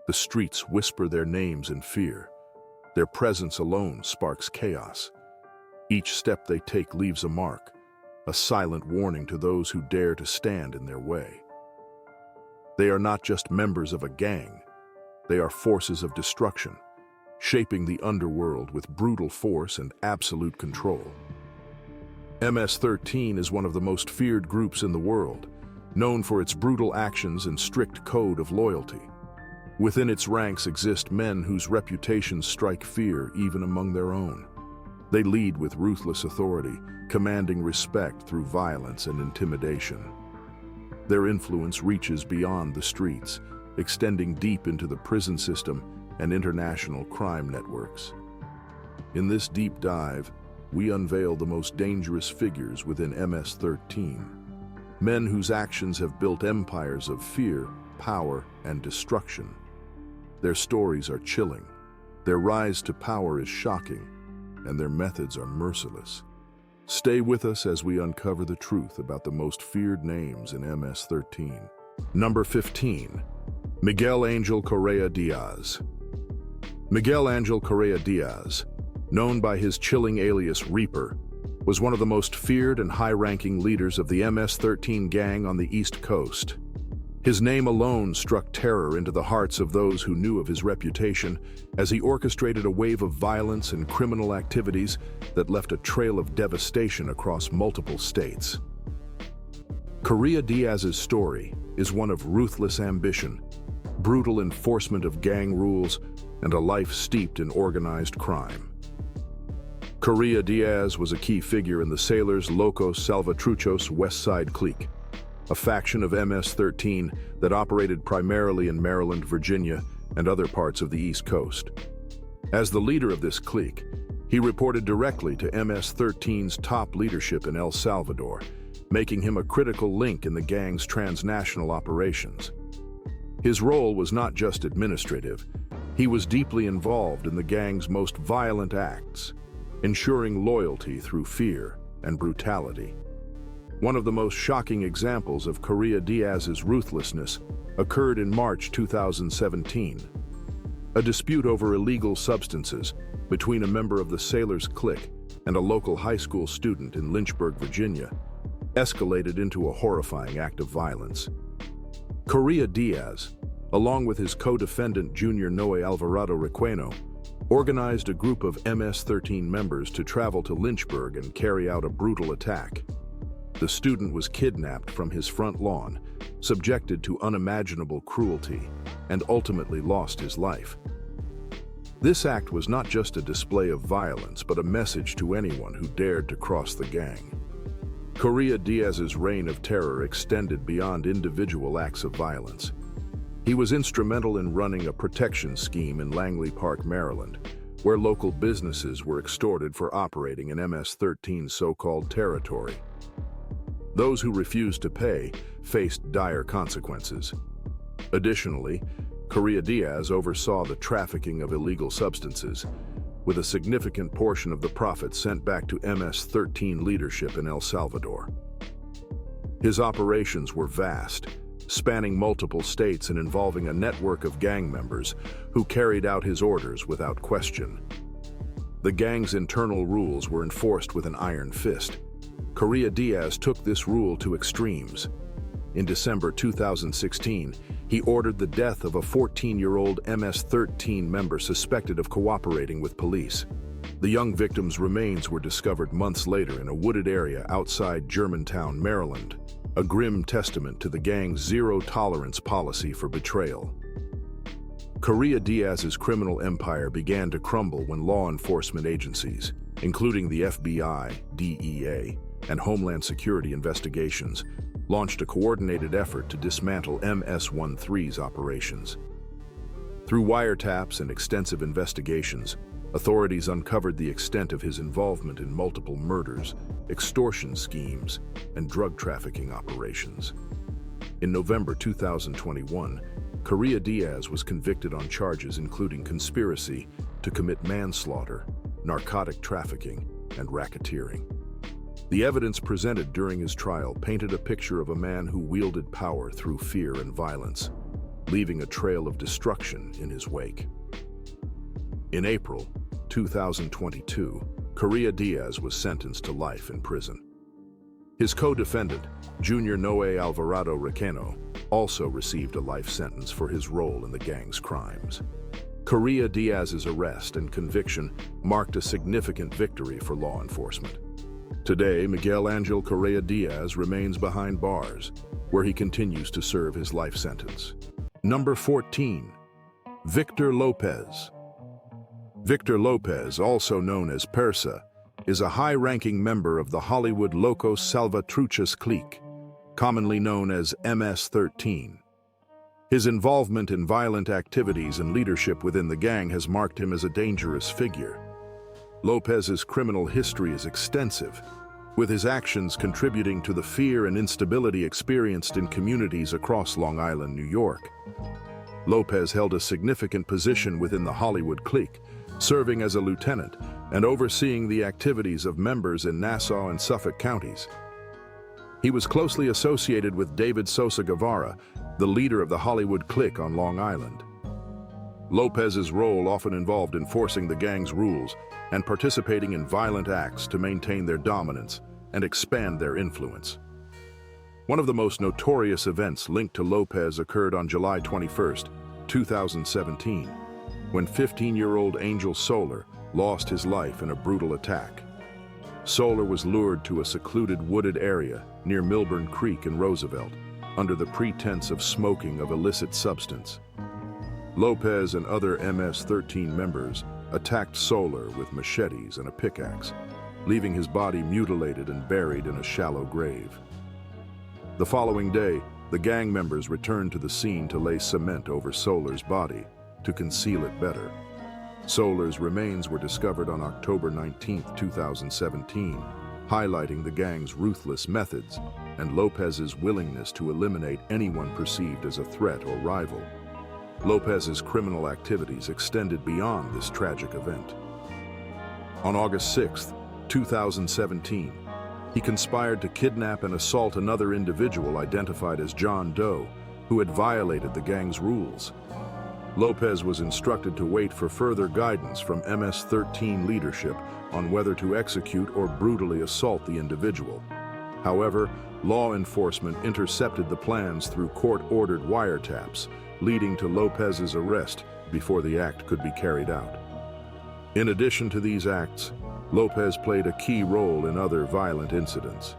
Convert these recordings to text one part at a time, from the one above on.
The streets whisper their names in fear. Their presence alone sparks chaos. Each step they take leaves a mark, a silent warning to those who dare to stand in their way. They are not just members of a gang. They are forces of destruction, shaping the underworld with brutal force and absolute control. MS-13 is one of the most feared groups in the world, known for its brutal actions and strict code of loyalty. Within its ranks exist men whose reputations strike fear even among their own. They lead with ruthless authority, commanding respect through violence and intimidation. Their influence reaches beyond the streets, extending deep into the prison system and international crime networks. In this deep dive, we unveil the most dangerous figures within MS-13, men whose actions have built empires of fear, power, and destruction. Their stories are chilling, their rise to power is shocking, and their methods are merciless. Stay with us as we uncover the truth about the most feared names in MS-13. Number 15. Miguel Angel Correa Diaz. Miguel Angel Correa Diaz, known by his chilling alias Reaper, was one of the most feared and high-ranking leaders of the MS-13 gang on the East Coast. His name alone struck terror into the hearts of those who knew of his reputation as he orchestrated a wave of violence and criminal activities that left a trail of devastation across multiple states. Correa Diaz's story is one of ruthless ambition, brutal enforcement of gang rules, and a life steeped in organized crime. Correa Diaz was a key figure in the Sailors Locos Salvatruchos West Side clique, a faction of MS-13 that operated primarily in Maryland, Virginia, and other parts of the East Coast. As the leader of this clique, he reported directly to MS-13's top leadership in El Salvador, making him a critical link in the gang's transnational operations. His role was not just administrative. He was deeply involved in the gang's most violent acts, ensuring loyalty through fear and brutality. One of the most shocking examples of Correa Diaz's ruthlessness occurred in March 2017. A dispute over illegal substances between a member of the Sailors clique and a local high school student in Lynchburg, Virginia, escalated into a horrifying act of violence. Correa Diaz, along with his co-defendant Junior Noe Alvarado Requeno, organized a group of MS-13 members to travel to Lynchburg and carry out a brutal attack. The student was kidnapped from his front lawn, subjected to unimaginable cruelty, and ultimately lost his life. This act was not just a display of violence, but a message to anyone who dared to cross the gang. Correa Diaz's reign of terror extended beyond individual acts of violence. He was instrumental in running a protection scheme in Langley Park, Maryland, where local businesses were extorted for operating in MS-13's so-called territory. Those who refused to pay faced dire consequences. Additionally, Correa Diaz oversaw the trafficking of illegal substances, with a significant portion of the profits sent back to MS-13 leadership in El Salvador. His operations were vast, spanning multiple states and involving a network of gang members who carried out his orders without question. The gang's internal rules were enforced with an iron fist. Correa Diaz took this rule to extremes. In December 2016, he ordered the death of a 14-year-old MS-13 member suspected of cooperating with police. The young victim's remains were discovered months later in a wooded area outside Germantown, Maryland, a grim testament to the gang's zero-tolerance policy for betrayal. Correa Diaz's criminal empire began to crumble when law enforcement agencies, including the FBI, DEA, and Homeland Security investigations, launched a coordinated effort to dismantle MS-13's operations. Through wiretaps and extensive investigations, authorities uncovered the extent of his involvement in multiple murders, extortion schemes, and drug trafficking operations. In November 2021, Correa Diaz was convicted on charges including conspiracy to commit manslaughter, narcotic trafficking, and racketeering. The evidence presented during his trial painted a picture of a man who wielded power through fear and violence. leaving a trail of destruction in his wake. In April 2022, Diaz was sentenced to life in prison. His co-defendant, Junior Noe Alvarado Requeno, also received a life sentence for his role in the gang's crimes. Diaz's arrest and conviction marked a significant victory for law enforcement. Today, Miguel Angel Diaz remains behind bars, where he continues to serve his life sentence. Number 14. Victor Lopez. Victor Lopez, also known as Persa, is a high-ranking member of the Hollywood Locos Salvatruchas clique, commonly known as MS-13. His involvement in violent activities and leadership within the gang has marked him as a dangerous figure. Lopez's criminal history is extensive, with his actions contributing to the fear and instability experienced in communities across Long Island, New York. Lopez held a significant position within the Hollywood clique, serving as a lieutenant and overseeing the activities of members in Nassau and Suffolk counties. He was closely associated with David Sosa Guevara, the leader of the Hollywood clique on Long Island. Lopez's role often involved enforcing the gang's rules and participating in violent acts to maintain their dominance and expand their influence. One of the most notorious events linked to Lopez occurred on July 21, 2017, when 15-year-old Angel Solar lost his life in a brutal attack. Solar was lured to a secluded wooded area near Milburn Creek in Roosevelt under the pretense of smoking of illicit substance. Lopez and other MS-13 members attacked Solar with machetes and a pickaxe, leaving his body mutilated and buried in a shallow grave. The following day, the gang members returned to the scene to lay cement over Solar's body to conceal it better. Solar's remains were discovered on October 19, 2017, highlighting the gang's ruthless methods and Lopez's willingness to eliminate anyone perceived as a threat or rival. Lopez's criminal activities extended beyond this tragic event. On August 6, 2017, he conspired to kidnap and assault another individual identified as John Doe, who had violated the gang's rules. Lopez was instructed to wait for further guidance from MS-13 leadership on whether to execute or brutally assault the individual. However, law enforcement intercepted the plans through court-ordered wiretaps, leading to Lopez's arrest before the act could be carried out. In addition to these acts, Lopez played a key role in other violent incidents.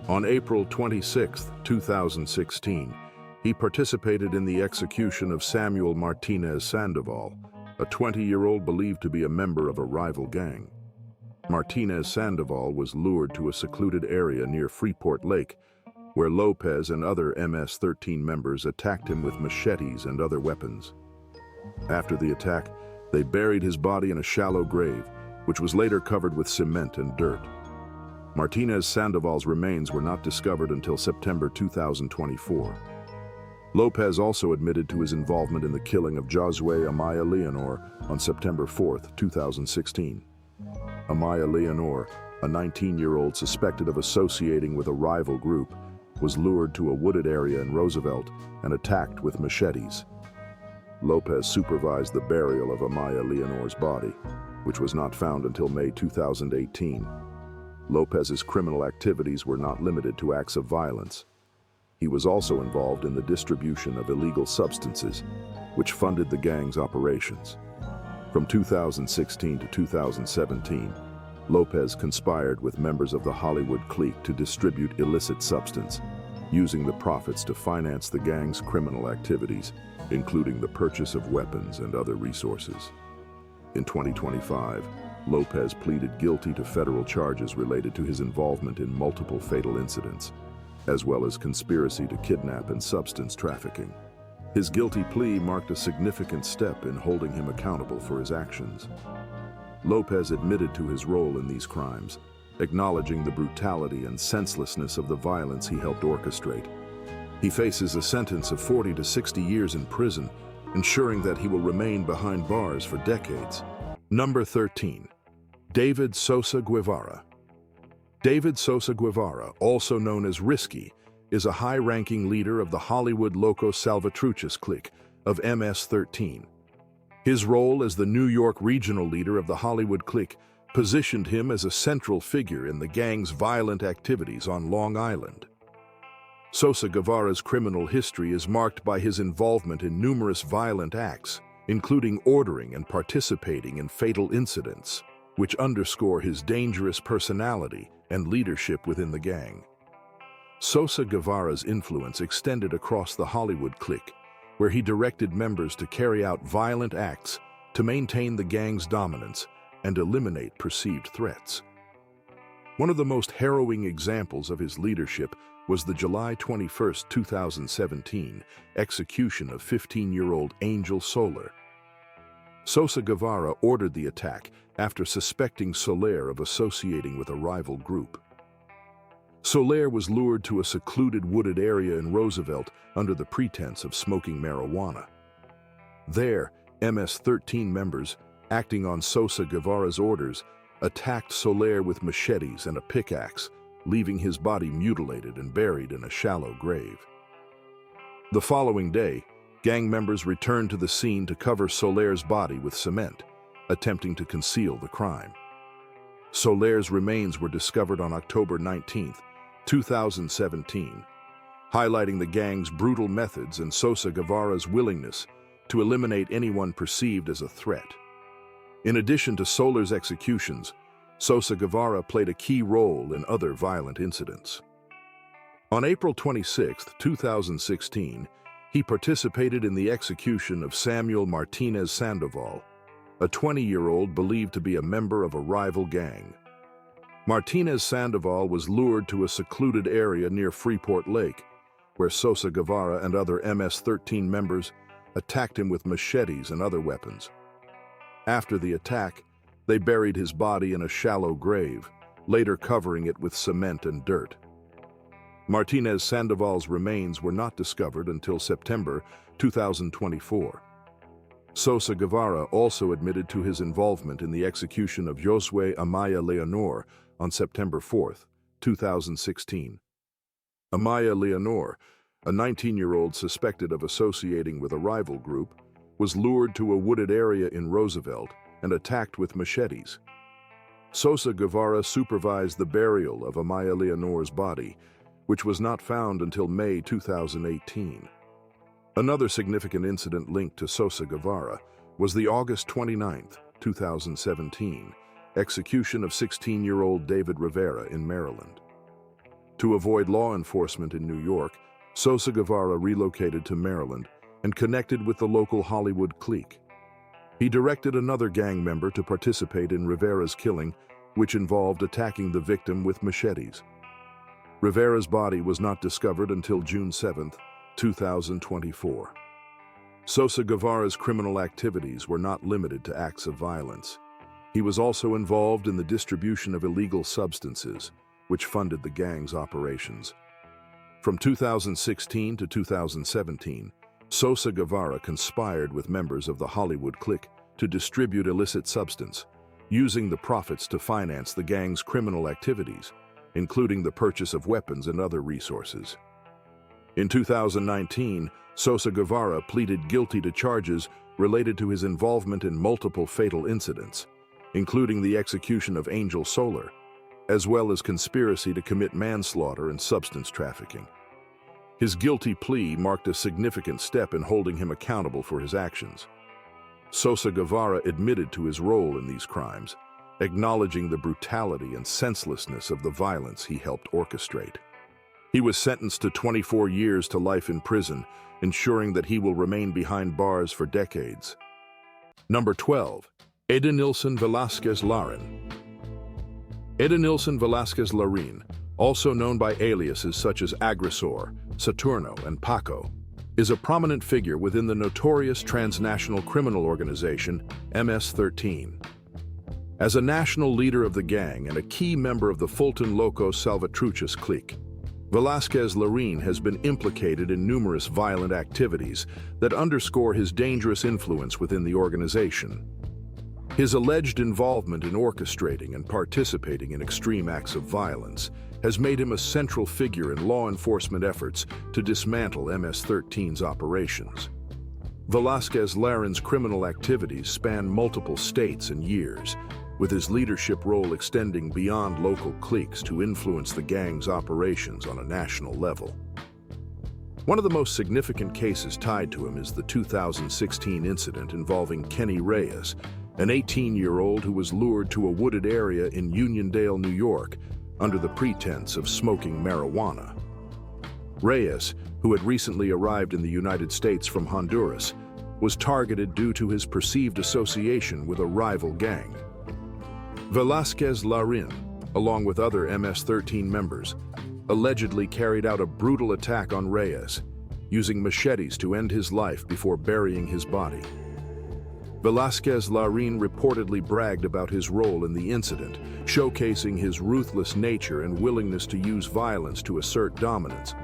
On April 26, 2016, he participated in the execution of Samuel Martinez Sandoval, a 20-year-old believed to be a member of a rival gang. Martinez Sandoval was lured to a secluded area near Freeport Lake, where Lopez and other MS-13 members attacked him with machetes and other weapons. After the attack, they buried his body in a shallow grave, which was later covered with cement and dirt. Martinez Sandoval's remains were not discovered until September 2024. Lopez also admitted to his involvement in the killing of Josue Amaya Leonor on September 4, 2016. Amaya Leonor, a 19-year-old suspected of associating with a rival group, was lured to a wooded area in Roosevelt and attacked with machetes. Lopez supervised the burial of Amaya Leonor's body, which was not found until May 2018. Lopez's criminal activities were not limited to acts of violence. He was also involved in the distribution of illegal substances, which funded the gang's operations. From 2016 to 2017, Lopez conspired with members of the Hollywood clique to distribute illicit substance, using the profits to finance the gang's criminal activities, including the purchase of weapons and other resources. In 2025, Lopez pleaded guilty to federal charges related to his involvement in multiple fatal incidents, as well as conspiracy to kidnap and substance trafficking. His guilty plea marked a significant step in holding him accountable for his actions. Lopez admitted to his role in these crimes, acknowledging the brutality and senselessness of the violence he helped orchestrate. He faces a sentence of 40 to 60 years in prison, ensuring that he will remain behind bars for decades. Number 13. David Sosa Guevara. David Sosa Guevara, also known as Risky, is a high-ranking leader of the Hollywood Locos Salvatruchas clique, of MS-13. His role as the New York regional leader of the Hollywood clique positioned him as a central figure in the gang's violent activities on Long Island. Sosa Guevara's criminal history is marked by his involvement in numerous violent acts, including ordering and participating in fatal incidents, which underscore his dangerous personality and leadership within the gang. Sosa Guevara's influence extended across the Hollywood clique, where he directed members to carry out violent acts to maintain the gang's dominance and eliminate perceived threats. One of the most harrowing examples of his leadership was the July 21, 2017, execution of 15-year-old Angel Soler. Sosa Guevara ordered the attack after suspecting Soler of associating with a rival group. Soler was lured to a secluded wooded area in Roosevelt under the pretense of smoking marijuana. There, MS-13 members, acting on Sosa Guevara's orders, attacked Soler with machetes and a pickaxe, leaving his body mutilated and buried in a shallow grave. The following day, gang members returned to the scene to cover Soler's body with cement, attempting to conceal the crime. Soler's remains were discovered on October 19, 2017, highlighting the gang's brutal methods and Sosa Guevara's willingness to eliminate anyone perceived as a threat. In addition to Soler's executions, Sosa Guevara played a key role in other violent incidents. On April 26, 2016, he participated in the execution of Samuel Martinez Sandoval, a 20-year-old believed to be a member of a rival gang. Martinez Sandoval was lured to a secluded area near Freeport Lake, where Sosa Guevara and other MS-13 members attacked him with machetes and other weapons. After the attack, they buried his body in a shallow grave, later covering it with cement and dirt. Martinez Sandoval's remains were not discovered until September 2024. Sosa Guevara also admitted to his involvement in the execution of Josue Amaya Leonor on September 4, 2016. Amaya Leonor, a 19-year-old suspected of associating with a rival group, was lured to a wooded area in Roosevelt and attacked with machetes. Sosa Guevara supervised the burial of Amaya Leonor's body, which was not found until May 2018. Another significant incident linked to Sosa Guevara was the August 29, 2017, execution of 16-year-old David Rivera in Maryland. To avoid law enforcement in New York, Sosa Guevara relocated to Maryland and connected with the local Hollywood clique. He directed another gang member to participate in Rivera's killing, which involved attacking the victim with machetes. Rivera's body was not discovered until June 7, 2024. Sosa Guevara's criminal activities were not limited to acts of violence. He was also involved in the distribution of illegal substances, which funded the gang's operations. From 2016 to 2017, Sosa Guevara conspired with members of the Hollywood clique to distribute illicit substance, using the profits to finance the gang's criminal activities, including the purchase of weapons and other resources. In 2019, Sosa Guevara pleaded guilty to charges related to his involvement in multiple fatal incidents, including the execution of Angel Soler, as well as conspiracy to commit manslaughter and substance trafficking. His guilty plea marked a significant step in holding him accountable for his actions. Sosa Guevara admitted to his role in these crimes, acknowledging the brutality and senselessness of the violence he helped orchestrate. He was sentenced to 24 years to life in prison, ensuring that he will remain behind bars for decades. Number 12. Edinilson Velasquez Larin. Edinilson Velasquez Larin, also known by aliases such as Agresor, Saturno, and Paco, is a prominent figure within the notorious transnational criminal organization MS-13. As a national leader of the gang and a key member of the Fulton Locos Salvatruchas clique, Velasquez Larin has been implicated in numerous violent activities that underscore his dangerous influence within the organization. His alleged involvement in orchestrating and participating in extreme acts of violence has made him a central figure in law enforcement efforts to dismantle MS-13's operations. Velasquez Larin's criminal activities span multiple states and years, with his leadership role extending beyond local cliques to influence the gang's operations on a national level. One of the most significant cases tied to him is the 2016 incident involving Kenny Reyes, an 18-year-old who was lured to a wooded area in Uniondale, New York, under the pretense of smoking marijuana. Reyes, who had recently arrived in the United States from Honduras, was targeted due to his perceived association with a rival gang. Velasquez Larin, along with other MS-13 members, allegedly carried out a brutal attack on Reyes, using machetes to end his life before burying his body. Velasquez Larin reportedly bragged about his role in the incident, showcasing his ruthless nature and willingness to use violence to assert dominance.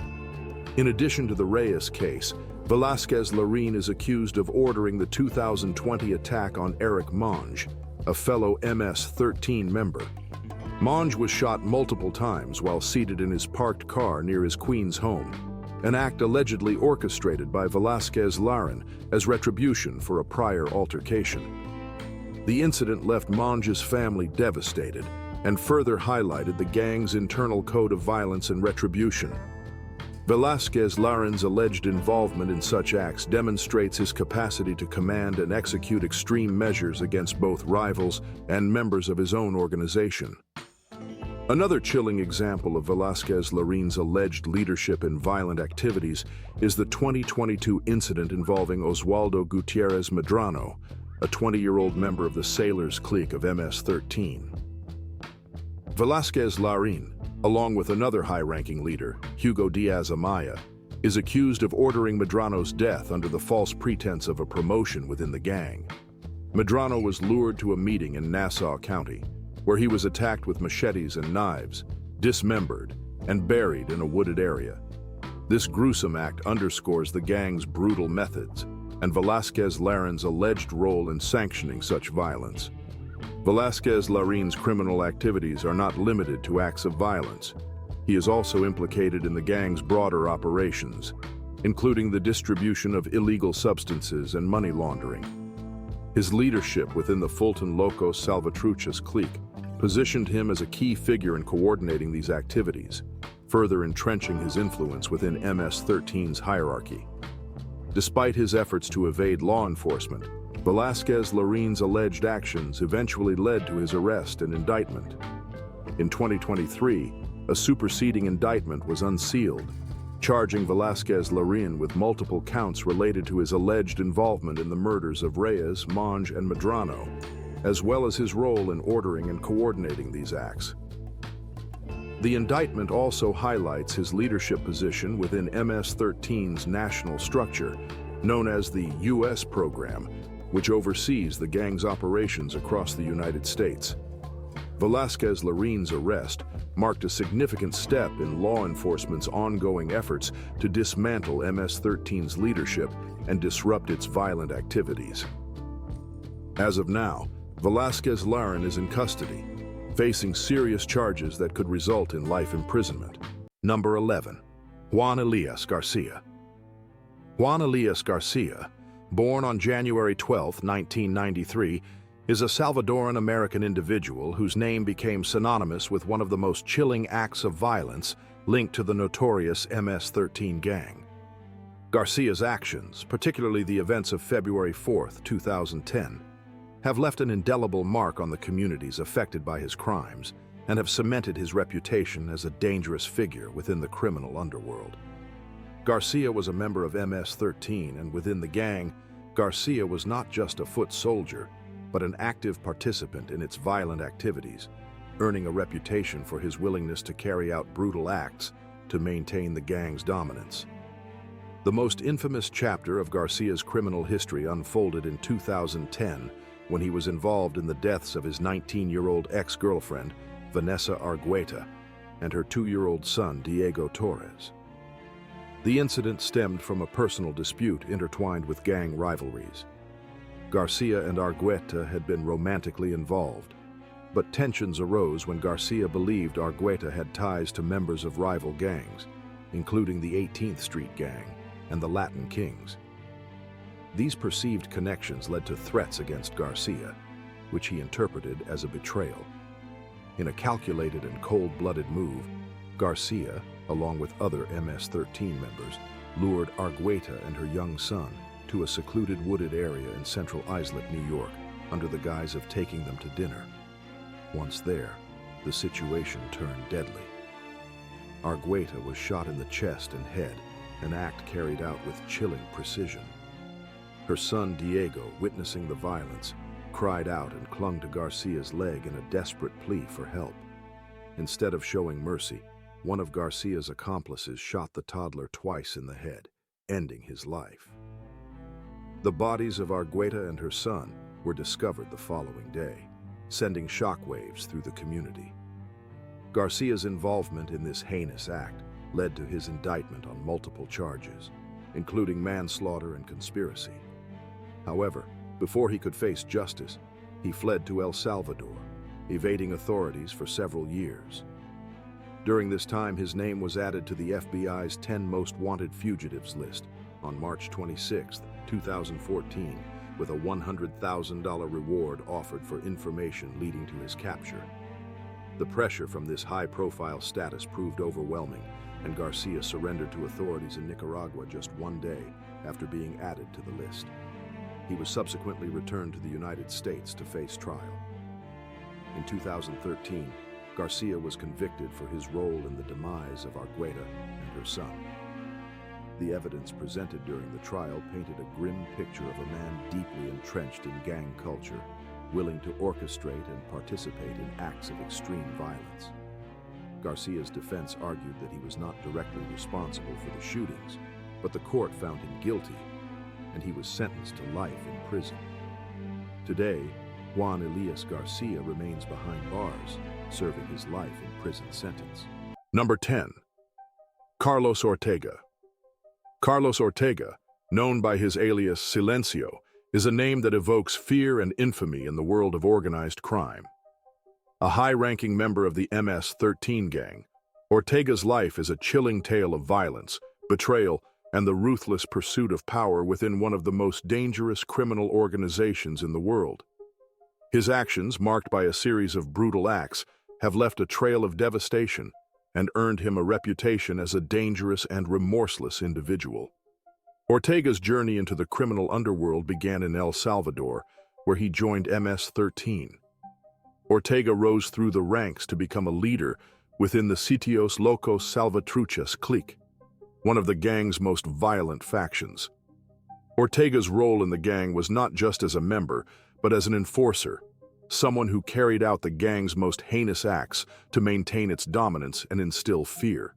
In addition to the Reyes case, Velasquez Larin is accused of ordering the 2020 attack on Eric Monge, a fellow MS-13 member. Monge was shot multiple times while seated in his parked car near his Queens home, an act allegedly orchestrated by Velasquez Larin as retribution for a prior altercation. The incident left Monge's family devastated and further highlighted the gang's internal code of violence and retribution. Velasquez Larin's alleged involvement in such acts demonstrates his capacity to command and execute extreme measures against both rivals and members of his own organization. Another chilling example of Velasquez Larin's alleged leadership in violent activities is the 2022 incident involving Oswaldo Gutierrez Medrano, a 20-year-old member of the Sailors clique of MS-13. Velasquez Larin, along with another high-ranking leader, Hugo Diaz Amaya, is accused of ordering Medrano's death under the false pretense of a promotion within the gang. Medrano was lured to a meeting in Nassau County, where he was attacked with machetes and knives, dismembered, and buried in a wooded area. This gruesome act underscores the gang's brutal methods and Velasquez Larin's alleged role in sanctioning such violence. Velasquez Larin's criminal activities are not limited to acts of violence. He is also implicated in the gang's broader operations, including the distribution of illegal substances and money laundering. His leadership within the Fulton Locos Salvatruchas clique positioned him as a key figure in coordinating these activities, further entrenching his influence within MS-13's hierarchy. Despite his efforts to evade law enforcement, Velasquez Larin's alleged actions eventually led to his arrest and indictment. In 2023, a superseding indictment was unsealed, charging Velasquez Larin with multiple counts related to his alleged involvement in the murders of Reyes, Monge, and Medrano, as well as his role in ordering and coordinating these acts. The indictment also highlights his leadership position within MS-13's national structure, known as the U.S. program, which oversees the gang's operations across the United States. Velasquez Larin's arrest marked a significant step in law enforcement's ongoing efforts to dismantle MS-13's leadership and disrupt its violent activities. As of now, Velasquez Larin is in custody, facing serious charges that could result in life imprisonment. Number 11. Juan Alias Garcia. Juan Alias Garcia, born on January 12, 1993, is a Salvadoran-American individual whose name became synonymous with one of the most chilling acts of violence linked to the notorious MS-13 gang. Garcia's actions, particularly the events of February 4, 2010, have left an indelible mark on the communities affected by his crimes and have cemented his reputation as a dangerous figure within the criminal underworld. Garcia was a member of MS-13, and within the gang, Garcia was not just a foot soldier, but an active participant in its violent activities, earning a reputation for his willingness to carry out brutal acts to maintain the gang's dominance. The most infamous chapter of Garcia's criminal history unfolded in 2010 when he was involved in the deaths of his 19-year-old ex-girlfriend, Vanessa Argueta, and her 2-year-old son, Diego Torres. The incident stemmed from a personal dispute intertwined with gang rivalries. Garcia and Argueta had been romantically involved, but tensions arose when Garcia believed Argueta had ties to members of rival gangs, including the 18th Street Gang and the Latin Kings. These perceived connections led to threats against Garcia, which he interpreted as a betrayal. In a calculated and cold-blooded move, Garcia, along with other MS-13 members, lured Argueta and her young son to a secluded wooded area in central Islip, New York, under the guise of taking them to dinner. Once there, the situation turned deadly. Argueta was shot in the chest and head, an act carried out with chilling precision. Her son Diego, witnessing the violence, cried out and clung to Garcia's leg in a desperate plea for help. Instead of showing mercy, one of Garcia's accomplices shot the toddler twice in the head, ending his life. The bodies of Argueta and her son were discovered the following day, sending shockwaves through the community. Garcia's involvement in this heinous act led to his indictment on multiple charges, including manslaughter and conspiracy. However, before he could face justice, he fled to El Salvador, evading authorities for several years. During this time, his name was added to the FBI's 10 most wanted fugitives list on March 26, 2014, with a $100,000 reward offered for information leading to his capture. The pressure from this high-profile status proved overwhelming, and Garcia surrendered to authorities in Nicaragua just one day after being added to the list. He was subsequently returned to the United States to face trial. In 2013, Garcia was convicted for his role in the demise of Argueta and her son. The evidence presented during the trial painted a grim picture of a man deeply entrenched in gang culture, willing to orchestrate and participate in acts of extreme violence. Garcia's defense argued that he was not directly responsible for the shootings, but the court found him guilty, and he was sentenced to life in prison. Today, Juan Alias Garcia remains behind bars, serving his life in prison sentence. Number 10. Carlos Ortega. Carlos Ortega, known by his alias Silencio, is a name that evokes fear and infamy in the world of organized crime. A high-ranking member of the MS-13 gang, Ortega's life is a chilling tale of violence, betrayal, and the ruthless pursuit of power within one of the most dangerous criminal organizations in the world. His actions, marked by a series of brutal acts, have left a trail of devastation and earned him a reputation as a dangerous and remorseless individual. Ortega's journey into the criminal underworld began in El Salvador, where he joined MS-13. Ortega rose through the ranks to become a leader within the Sitios Locos Salvatruchas clique, one of the gang's most violent factions. Ortega's role in the gang was not just as a member, but as an enforcer, someone who carried out the gang's most heinous acts to maintain its dominance and instill fear.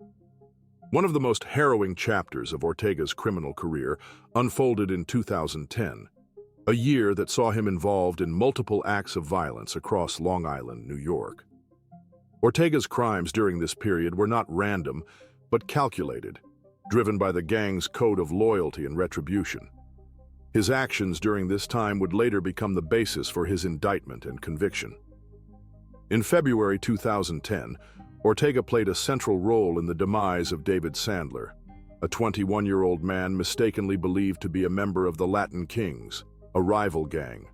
One of the most harrowing chapters of Ortega's criminal career unfolded in 2010, a year that saw him involved in multiple acts of violence across Long Island, New York. Ortega's crimes during this period were not random, but calculated, driven by the gang's code of loyalty and retribution. His actions during this time would later become the basis for his indictment and conviction. In February 2010, Ortega played a central role in the demise of David Sandler, a 21-year-old man mistakenly believed to be a member of the Latin Kings, a rival gang.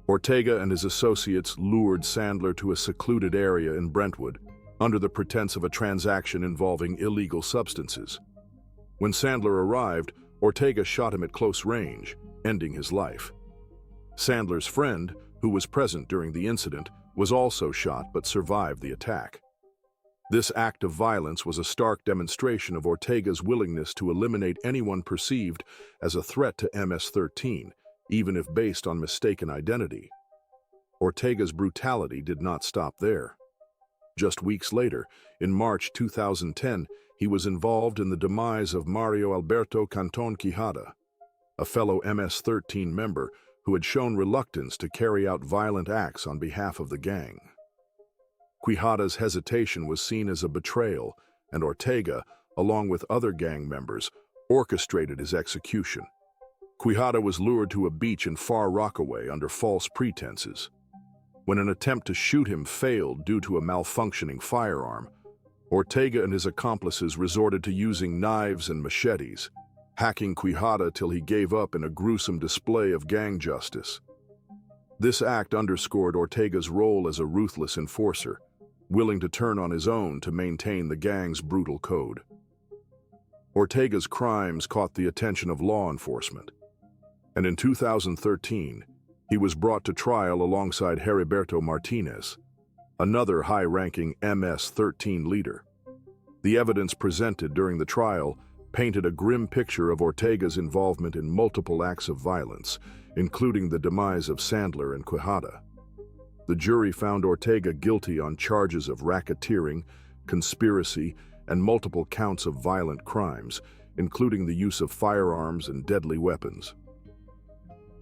Ortega and his associates lured Sandler to a secluded area in Brentwood under the pretense of a transaction involving illegal substances. When Sandler arrived, Ortega shot him at close range, ending his life. Sandler's friend, who was present during the incident, was also shot but survived the attack. This act of violence was a stark demonstration of Ortega's willingness to eliminate anyone perceived as a threat to MS-13, even if based on mistaken identity. Ortega's brutality did not stop there. Just weeks later, in March 2010, he was involved in the demise of Mario Alberto Canton Quijada, a fellow MS-13 member who had shown reluctance to carry out violent acts on behalf of the gang. Quijada's hesitation was seen as a betrayal, and Ortega, along with other gang members, orchestrated his execution. Quijada was lured to a beach in Far Rockaway under false pretenses. When an attempt to shoot him failed due to a malfunctioning firearm, Ortega and his accomplices resorted to using knives and machetes, hacking Quijada till he gave up in a gruesome display of gang justice. This act underscored Ortega's role as a ruthless enforcer, willing to turn on his own to maintain the gang's brutal code. Ortega's crimes caught the attention of law enforcement, and in 2013, he was brought to trial alongside Heriberto Martinez, another high-ranking MS-13 leader. The evidence presented during the trial painted a grim picture of Ortega's involvement in multiple acts of violence, including the demise of Sandler and Quijada. The jury found Ortega guilty on charges of racketeering, conspiracy, and multiple counts of violent crimes, including the use of firearms and deadly weapons.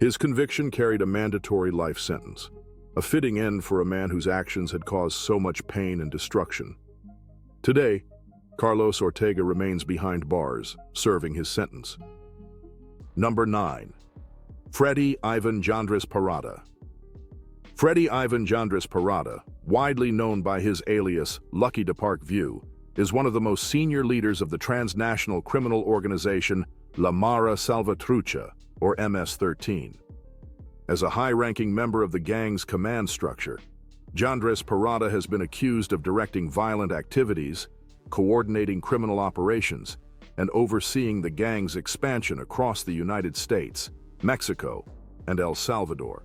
His conviction carried a mandatory life sentence, a fitting end for a man whose actions had caused so much pain and destruction. Today, Carlos Ortega remains behind bars, serving his sentence. Number 9. Freddy Ivan Jandres Parada. Freddy Ivan Jandres Parada, widely known by his alias Lucky to Park View, is one of the most senior leaders of the transnational criminal organization La Mara Salvatrucha, or MS-13. As a high-ranking member of the gang's command structure, Jandres Parada has been accused of directing violent activities, coordinating criminal operations, and overseeing the gang's expansion across the United States, Mexico, and El Salvador.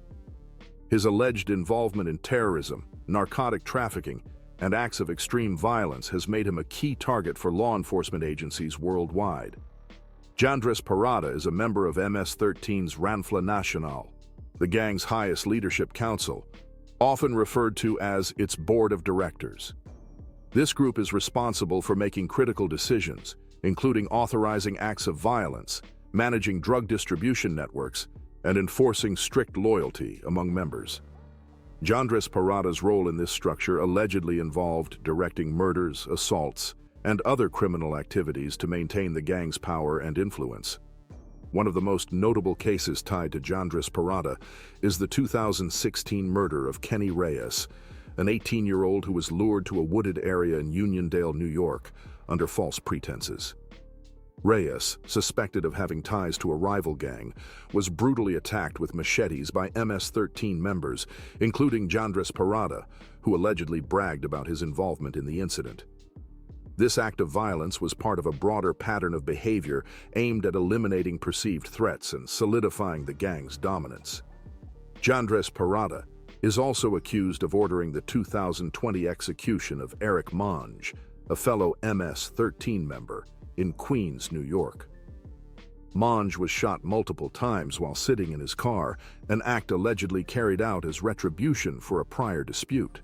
His alleged involvement in terrorism, narcotic trafficking, and acts of extreme violence has made him a key target for law enforcement agencies worldwide. Jandres Parada is a member of MS-13's Ranfla Nacional, the gang's highest leadership council, often referred to as its board of directors. This group is responsible for making critical decisions, including authorizing acts of violence, managing drug distribution networks, and enforcing strict loyalty among members. Jandres Parada's role in this structure allegedly involved directing murders, assaults, and other criminal activities to maintain the gang's power and influence. One of the most notable cases tied to Jandres Parada is the 2016 murder of Kenny Reyes, an 18-year-old who was lured to a wooded area in Uniondale, New York, under false pretenses. Reyes, suspected of having ties to a rival gang, was brutally attacked with machetes by MS-13 members, including Jandres Parada, who allegedly bragged about his involvement in the incident. This act of violence was part of a broader pattern of behavior aimed at eliminating perceived threats and solidifying the gang's dominance. Jandres Parada is also accused of ordering the 2020 execution of Eric Monge, a fellow MS-13 member, in Queens, New York. Monge was shot multiple times while sitting in his car, an act allegedly carried out as retribution for a prior dispute.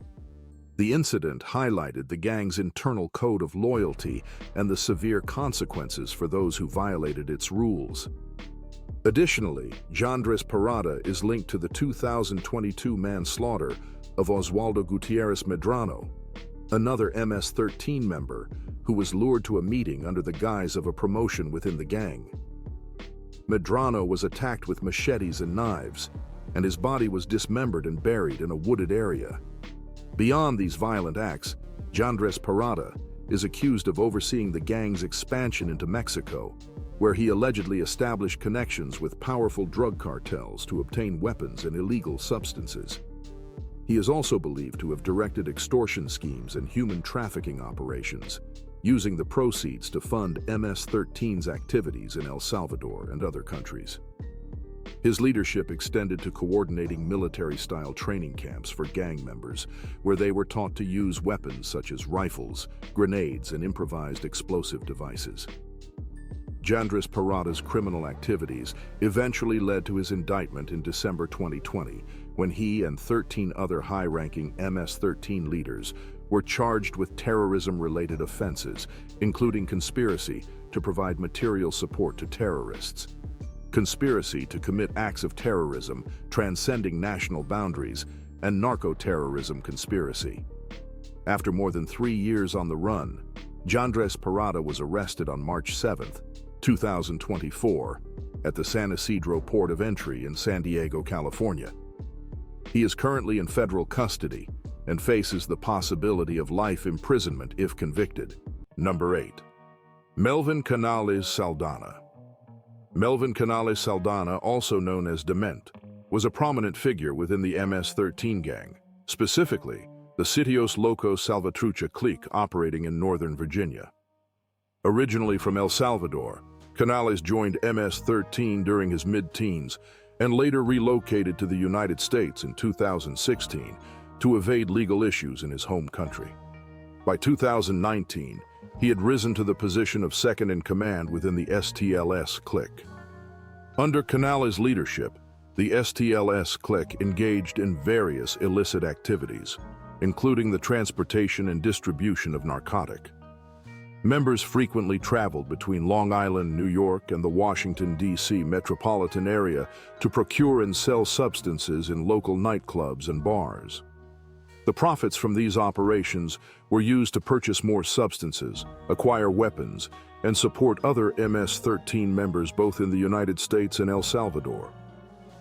The incident highlighted the gang's internal code of loyalty and the severe consequences for those who violated its rules. Additionally, Jandres Parada is linked to the 2022 manslaughter of Oswaldo Gutierrez Medrano, another MS-13 member who was lured to a meeting under the guise of a promotion within the gang. Medrano was attacked with machetes and knives, and his body was dismembered and buried in a wooded area. Beyond these violent acts, Jandres Parada is accused of overseeing the gang's expansion into Mexico, where he allegedly established connections with powerful drug cartels to obtain weapons and illegal substances. He is also believed to have directed extortion schemes and human trafficking operations, using the proceeds to fund MS-13's activities in El Salvador and other countries. His leadership extended to coordinating military-style training camps for gang members, where they were taught to use weapons such as rifles, grenades, and improvised explosive devices. Jandres Parada's criminal activities eventually led to his indictment in December 2020, when he and 13 other high-ranking MS-13 leaders were charged with terrorism-related offenses, including conspiracy to provide material support to terrorists, conspiracy to commit acts of terrorism transcending national boundaries, and narco-terrorism conspiracy. After more than 3 years on the run, Jandres Parada was arrested on March 7, 2024, at the San Isidro Port of Entry in San Diego, California. He is currently in federal custody and faces the possibility of life imprisonment if convicted. Number 8. Melvin Canales Salana. Melvin Canales Salana, also known as Dement, was a prominent figure within the MS-13 gang, specifically the Sitios Locos Salvatrucha clique operating in Northern Virginia. Originally from El Salvador, Canales joined MS-13 during his mid-teens and later relocated to the United States in 2016 to evade legal issues in his home country. By 2019, he had risen to the position of second-in-command within the STLS clique. Under Canales' leadership, the STLS clique engaged in various illicit activities, including the transportation and distribution of narcotic. Members frequently traveled between Long Island, New York, and the Washington, D.C. metropolitan area to procure and sell substances in local nightclubs and bars. The profits from these operations were used to purchase more substances, acquire weapons, and support other MS-13 members both in the United States and El Salvador.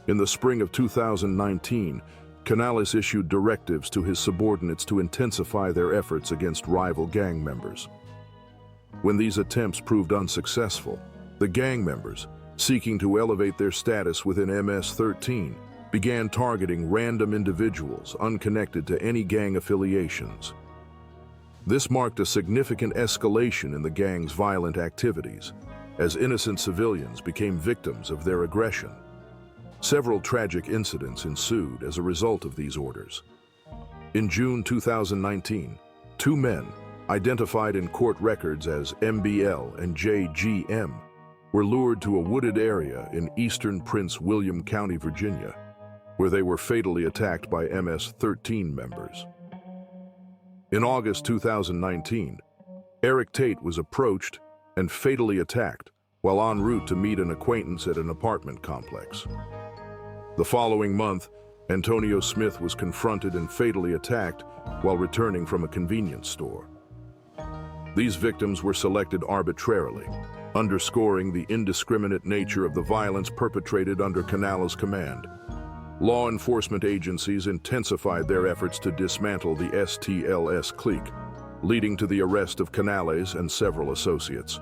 In the spring of 2019, Canales issued directives to his subordinates to intensify their efforts against rival gang members. When these attempts proved unsuccessful, the gang members, seeking to elevate their status within MS-13, began targeting random individuals unconnected to any gang affiliations. This marked a significant escalation in the gang's violent activities, as innocent civilians became victims of their aggression. Several tragic incidents ensued as a result of these orders. In June 2019, two men, identified in court records as MBL and JGM, were lured to a wooded area in eastern Prince William County, Virginia, where they were fatally attacked by MS-13 members. In August 2019, Eric Tate was approached and fatally attacked while en route to meet an acquaintance at an apartment complex. The following month, Antonio Smith was confronted and fatally attacked while returning from a convenience store. These victims were selected arbitrarily, underscoring the indiscriminate nature of the violence perpetrated under Canales' command. Law enforcement agencies intensified their efforts to dismantle the STLS clique, leading to the arrest of Canales and several associates.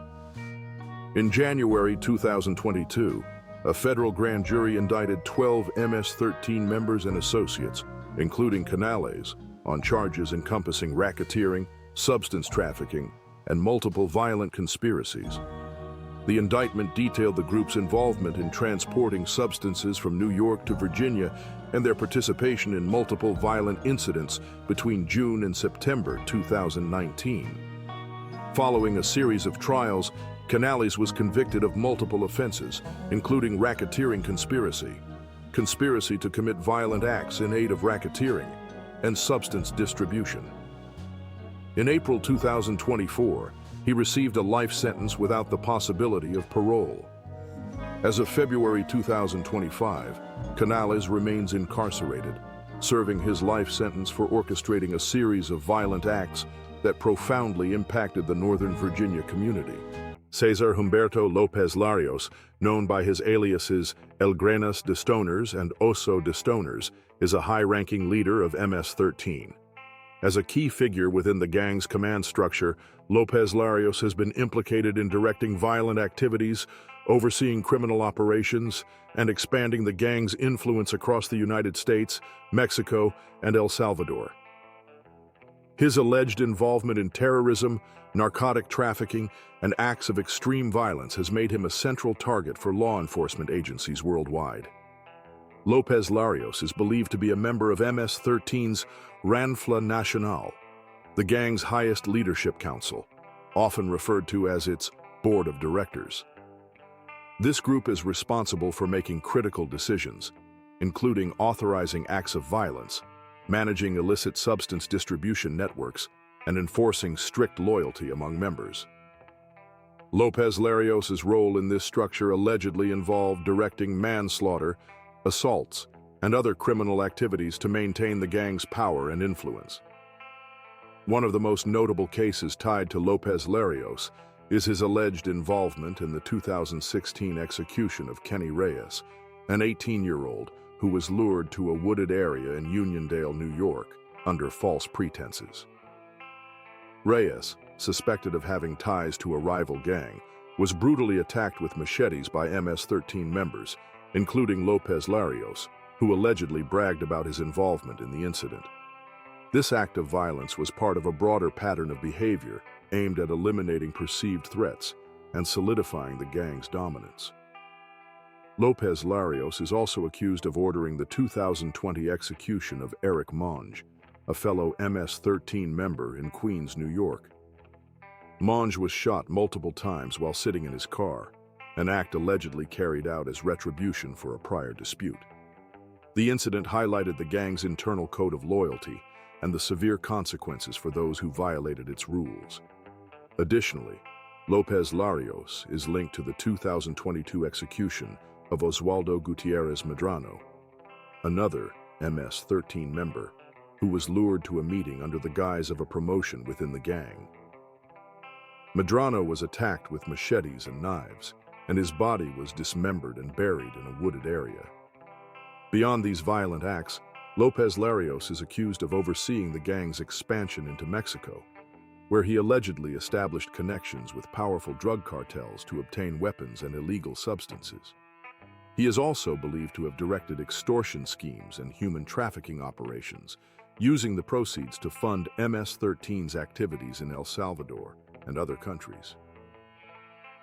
In January 2022, a federal grand jury indicted 12 MS-13 members and associates, including Canales, on charges encompassing racketeering, substance trafficking, and multiple violent conspiracies. The indictment detailed the group's involvement in transporting substances from New York to Virginia and their participation in multiple violent incidents between June and September 2019. Following a series of trials, Canales was convicted of multiple offenses, including racketeering conspiracy to commit violent acts in aid of racketeering, and substance distribution. In April 2024, he received a life sentence without the possibility of parole. As of February 2025, Canales remains incarcerated, serving his life sentence for orchestrating a series of violent acts that profoundly impacted the Northern Virginia community. Cesar Humberto Lopez Larios, known by his aliases El Grenas de Stoners and Oso de Stoners, is a high-ranking leader of MS-13. As a key figure within the gang's command structure, Lopez Larios has been implicated in directing violent activities, overseeing criminal operations, and expanding the gang's influence across the United States, Mexico, and El Salvador. His alleged involvement in terrorism, narcotic trafficking, and acts of extreme violence has made him a central target for law enforcement agencies worldwide. Lopez Larios is believed to be a member of MS-13's Ranfla Nacional, the gang's highest leadership council, often referred to as its board of directors. This group is responsible for making critical decisions, including authorizing acts of violence, managing illicit substance distribution networks, and enforcing strict loyalty among members. Lopez Larios' role in this structure allegedly involved directing manslaughter, assaults, and other criminal activities to maintain the gang's power and influence. One of the most notable cases tied to Lopez Larios is his alleged involvement in the 2016 execution of Kenny Reyes, an 18-year-old who was lured to a wooded area in Uniondale, New York, under false pretenses. Reyes, suspected of having ties to a rival gang, was brutally attacked with machetes by MS-13 members, including Lopez Larios, who allegedly bragged about his involvement in the incident. This act of violence was part of a broader pattern of behavior aimed at eliminating perceived threats and solidifying the gang's dominance. Lopez Larios is also accused of ordering the 2020 execution of Eric Monge, a fellow MS-13 member in Queens, New York. Monge was shot multiple times while sitting in his car, an act allegedly carried out as retribution for a prior dispute. The incident highlighted the gang's internal code of loyalty and the severe consequences for those who violated its rules. Additionally, Lopez Larios is linked to the 2022 execution of Oswaldo Gutierrez Medrano, another MS-13 member who was lured to a meeting under the guise of a promotion within the gang. Medrano was attacked with machetes and knives, and his body was dismembered and buried in a wooded area. Beyond these violent acts, Lopez Larios is accused of overseeing the gang's expansion into Mexico, where he allegedly established connections with powerful drug cartels to obtain weapons and illegal substances. He is also believed to have directed extortion schemes and human trafficking operations, using the proceeds to fund MS-13's activities in El Salvador and other countries.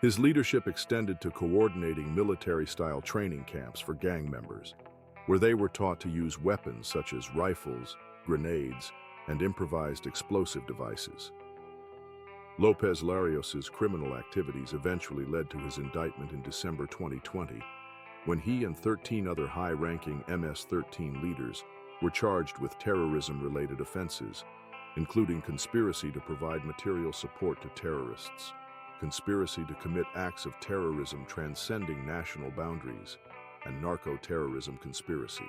His leadership extended to coordinating military-style training camps for gang members, where they were taught to use weapons such as rifles, grenades, and improvised explosive devices. Lopez Larios' criminal activities eventually led to his indictment in December 2020, when he and 13 other high-ranking MS-13 leaders were charged with terrorism-related offenses, including conspiracy to provide material support to terrorists, conspiracy to commit acts of terrorism transcending national boundaries, and narco-terrorism conspiracy.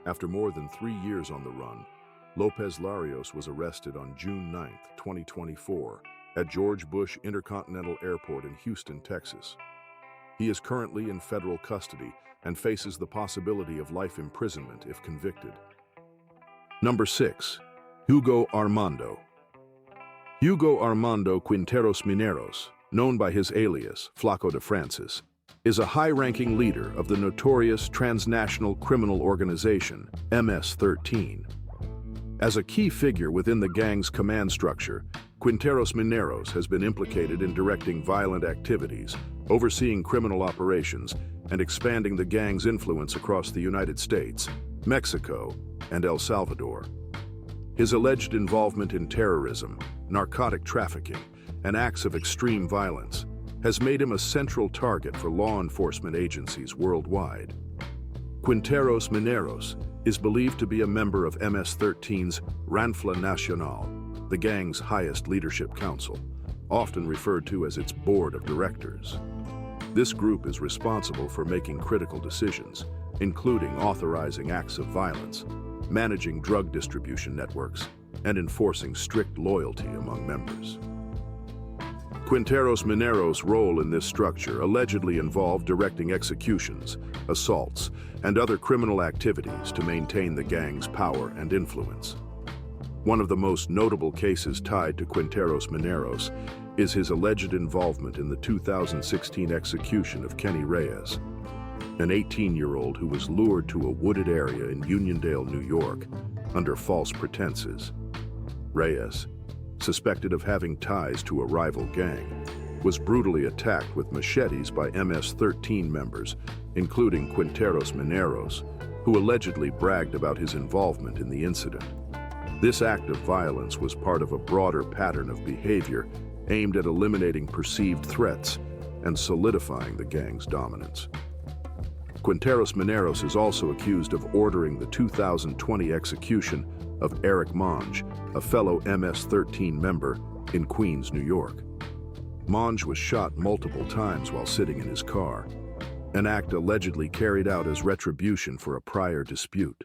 After more than 3 years on the run, Lopez Larios was arrested on June 9, 2024, at George Bush Intercontinental Airport in Houston, Texas. He is currently in federal custody and faces the possibility of life imprisonment if convicted. Number 6. Hugo Armando. Hugo Armando Quinteros Mineros, known by his alias, Flaco de Francis, is a high-ranking leader of the notorious transnational criminal organization, MS-13. As a key figure within the gang's command structure, Quinteros Mineros has been implicated in directing violent activities, overseeing criminal operations, and expanding the gang's influence across the United States, Mexico, and El Salvador. His alleged involvement in terrorism, narcotic trafficking, and acts of extreme violence has made him a central target for law enforcement agencies worldwide. Quinteros Mineros is believed to be a member of MS-13's Ranfla Nacional, the gang's highest leadership council, often referred to as its board of directors. This group is responsible for making critical decisions, including authorizing acts of violence, managing drug distribution networks, and enforcing strict loyalty among members. Quinteros Mineros' role in this structure allegedly involved directing executions, assaults, and other criminal activities to maintain the gang's power and influence. One of the most notable cases tied to Quinteros Mineros is his alleged involvement in the 2016 execution of Kenny Reyes, an 18-year-old who was lured to a wooded area in Uniondale, New York, under false pretenses. Reyes, suspected of having ties to a rival gang, was brutally attacked with machetes by MS-13 members, including Quinteros Mineros, who allegedly bragged about his involvement in the incident. This act of violence was part of a broader pattern of behavior aimed at eliminating perceived threats and solidifying the gang's dominance. Quinteros Mineros is also accused of ordering the 2020 execution of Eric Monge, a fellow MS-13 member in Queens, New York. Monge was shot multiple times while sitting in his car, an act allegedly carried out as retribution for a prior dispute.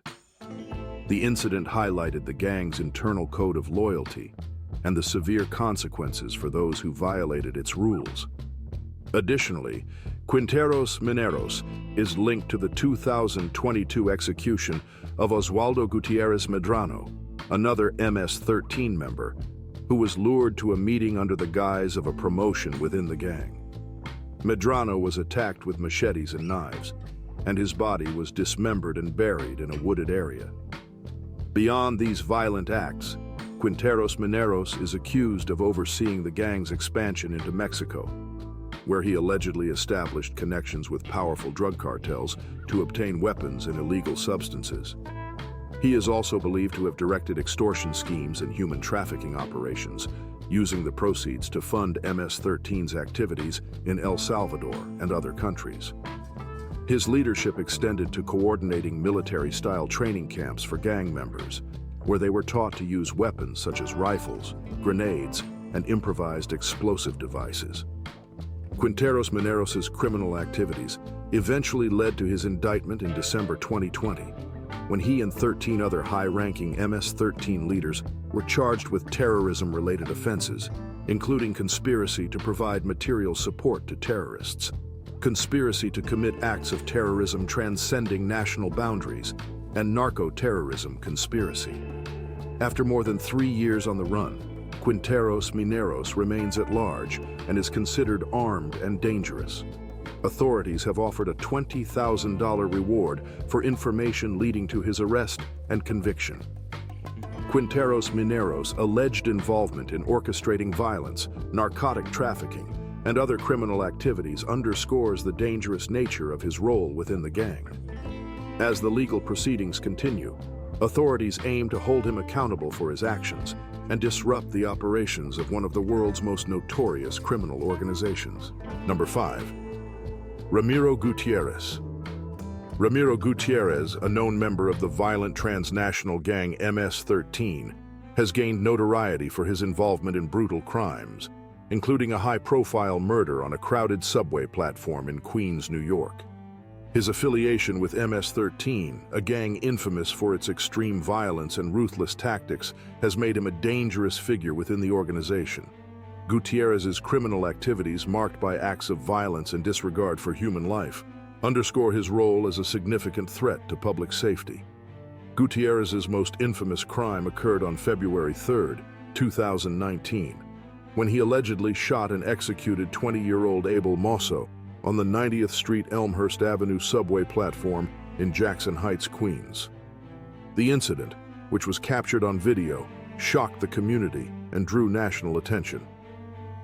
The incident highlighted the gang's internal code of loyalty and the severe consequences for those who violated its rules. Additionally, Quinteros Mineros is linked to the 2022 execution of Oswaldo Gutierrez Medrano, another MS-13 member, who was lured to a meeting under the guise of a promotion within the gang. Medrano was attacked with machetes and knives, and his body was dismembered and buried in a wooded area. Beyond these violent acts, Quinteros Mineros is accused of overseeing the gang's expansion into Mexico, where he allegedly established connections with powerful drug cartels to obtain weapons and illegal substances. He is also believed to have directed extortion schemes and human trafficking operations, using the proceeds to fund MS-13's activities in El Salvador and other countries. His leadership extended to coordinating military-style training camps for gang members, where they were taught to use weapons such as rifles, grenades, and improvised explosive devices. Quinteros Mineros' criminal activities eventually led to his indictment in December 2020, when he and 13 other high-ranking MS-13 leaders were charged with terrorism-related offenses, including conspiracy to provide material support to terrorists, conspiracy to commit acts of terrorism transcending national boundaries, and narco-terrorism conspiracy. After more than 3 years on the run, Quinteros Mineros remains at large and is considered armed and dangerous. Authorities have offered a $20,000 reward for information leading to his arrest and conviction. Quinteros Mineros' alleged involvement in orchestrating violence, narcotic trafficking, and other criminal activities underscores the dangerous nature of his role within the gang. As the legal proceedings continue, authorities aim to hold him accountable for his actions and disrupt the operations of one of the world's most notorious criminal organizations. Number 5. Ramiro Gutierrez. Ramiro Gutierrez, a known member of the violent transnational gang MS-13, has gained notoriety for his involvement in brutal crimes, including a high-profile murder on a crowded subway platform in Queens, New York. His affiliation with MS-13, a gang infamous for its extreme violence and ruthless tactics, has made him a dangerous figure within the organization. Gutierrez's criminal activities, marked by acts of violence and disregard for human life, underscore his role as a significant threat to public safety. Gutierrez's most infamous crime occurred on February 3, 2019, when he allegedly shot and executed 20-year-old Abel Mosso on the 90th Street Elmhurst Avenue subway platform in Jackson Heights, Queens. The incident, which was captured on video, shocked the community and drew national attention.